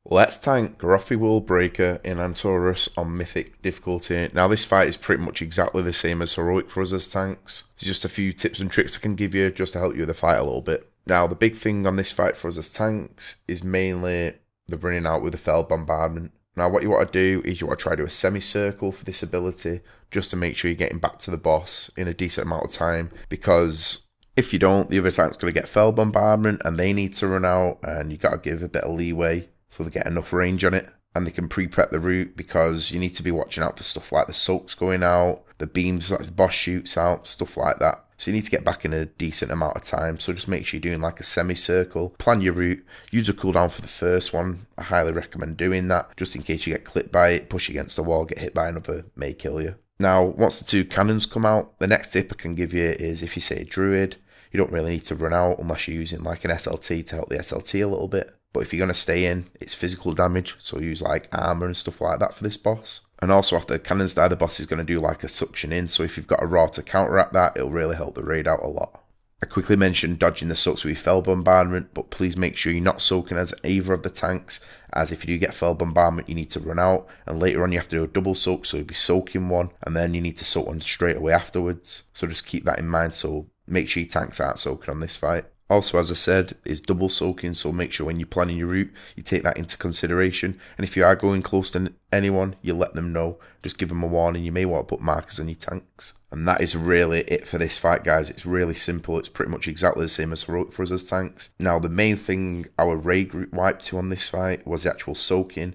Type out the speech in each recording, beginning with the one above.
Let's tank Garothi Worldbreaker in Antorus on Mythic difficulty. Now this fight is pretty much exactly the same as Heroic for us as tanks. There's just a few tips and tricks I can give you just to help you with the fight a little bit. Now the big thing on this fight for us as tanks is mainly the running out with the Fell Bombardment. Now what you want to do is you want to try to do a semicircle for this ability just to make sure you're getting back to the boss in a decent amount of time, because if you don't, the other tank's going to get Fell Bombardment and they need to run out, and you got to give a bit of leeway so they get enough range on it and they can pre-prep the route, because you need to be watching out for stuff like the soaks going out, the beams that the boss shoots out, stuff like that. So you need to get back in a decent amount of time. So just make sure you're doing like a semicircle, plan your route, use a cooldown for the first one. I highly recommend doing that just in case you get clipped by it, push against the wall, get hit by another, may kill you. Now, once the two cannons come out, the next tip I can give you is if you say a druid, you don't really need to run out unless you're using like an SLT to help the SLT a little bit. But if you're going to stay in, it's physical damage, so use like armor and stuff like that for this boss. And also after the cannons die, the boss is going to do like a suction in, so if you've got a raw to counteract that, it'll really help the raid out a lot. I quickly mentioned dodging the soaks with Fell Bombardment, but please make sure you're not soaking as either of the tanks, as if you do get Fell Bombardment, you need to run out, and later on you have to do a double soak, so you'll be soaking one, and then you need to soak one straight away afterwards. So just keep that in mind, so make sure your tanks aren't soaking on this fight. Also, as I said, is double soaking, so make sure when you're planning your route, you take that into consideration. And if you are going close to anyone, you let them know. Just give them a warning. You may want to put markers on your tanks. And that is really it for this fight, guys. It's really simple. It's pretty much exactly the same as Heroic for us as tanks. Now, the main thing our raid group wiped to on this fight was the actual soaking.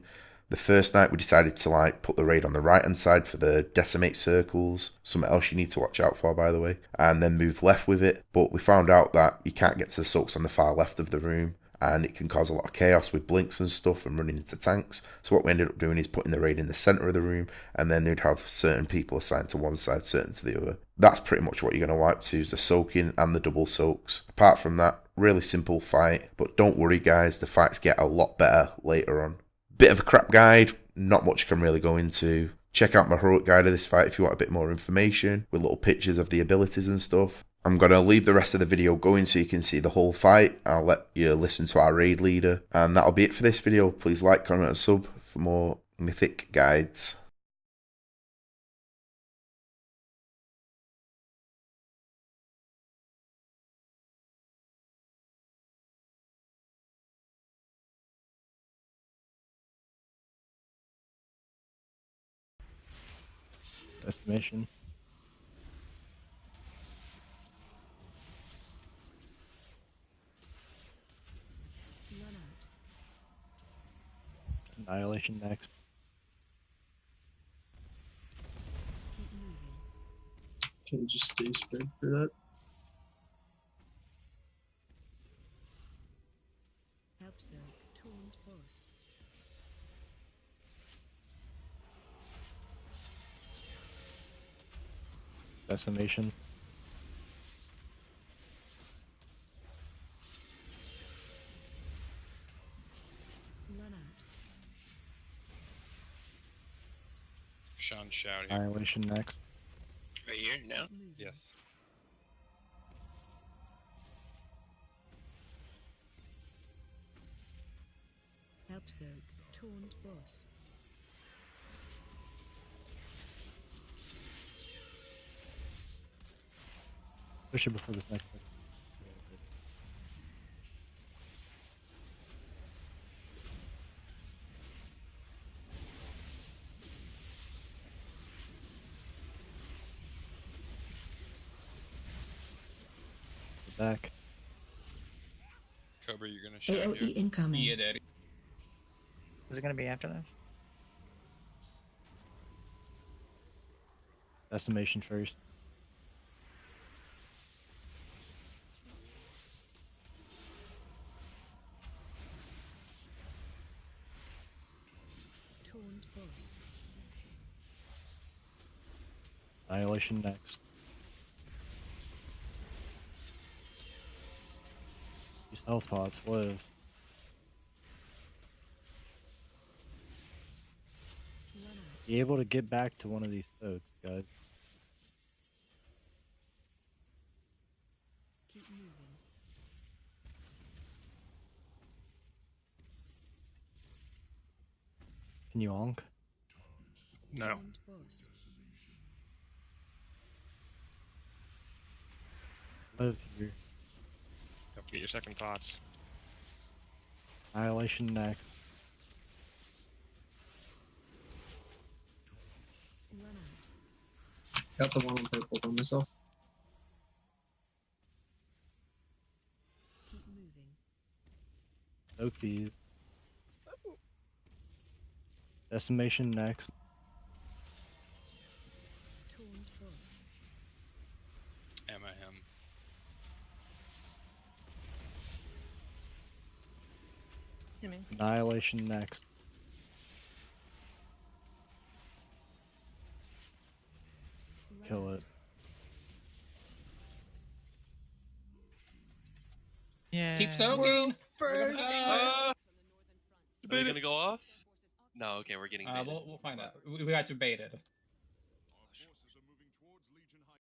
The first night we decided to like put the raid on the right hand side for the decimate circles, something else you need to watch out for by the way, and then move left with it. But we found out that you can't get to the soaks on the far left of the room, and it can cause a lot of chaos with blinks and stuff and running into tanks. So what we ended up doing is putting the raid in the centre of the room, and then they'd have certain people assigned to one side, certain to the other. That's pretty much what you're going to wipe to, is the soaking and the double soaks. Apart from that, really simple fight, but don't worry guys, the fights get a lot better later on. Bit of a crap guide, not much can really go into. Check out my heroic guide of this fight if you want a bit more information with little pictures of the abilities and stuff. I'm going to leave the rest of the video going so you can see the whole fight. I'll let you listen to our raid leader. And that'll be it for this video. Please like, comment and sub for more Mythic guides. Estimation. Annihilation next. Can just stay spread for that. Decimation. Sean shouting. Annihilation next. Right here now? Yes. Taunt boss. Push it before this next one. Back. Cobra, you're gonna shout AOE here? incoming. Yeah, daddy. Is it gonna be after that? Decimation first. Taunt boss. Annihilation next. These health pods live. Be able to get back to one of these soaks, guys. Keep moving. Can you onk? No. Taunt boss. Live here. Don't forget your second thoughts. Annihilation next. Run out. Got the one on purple on myself. Keep moving. Soak these. Decimation next. Taunt boss. Am I him? Annihilation next. Run Kill out. it. Yeah. Keep soaking. First. Are they gonna go off? No, okay, we're getting baited. We'll find out. We got you baited.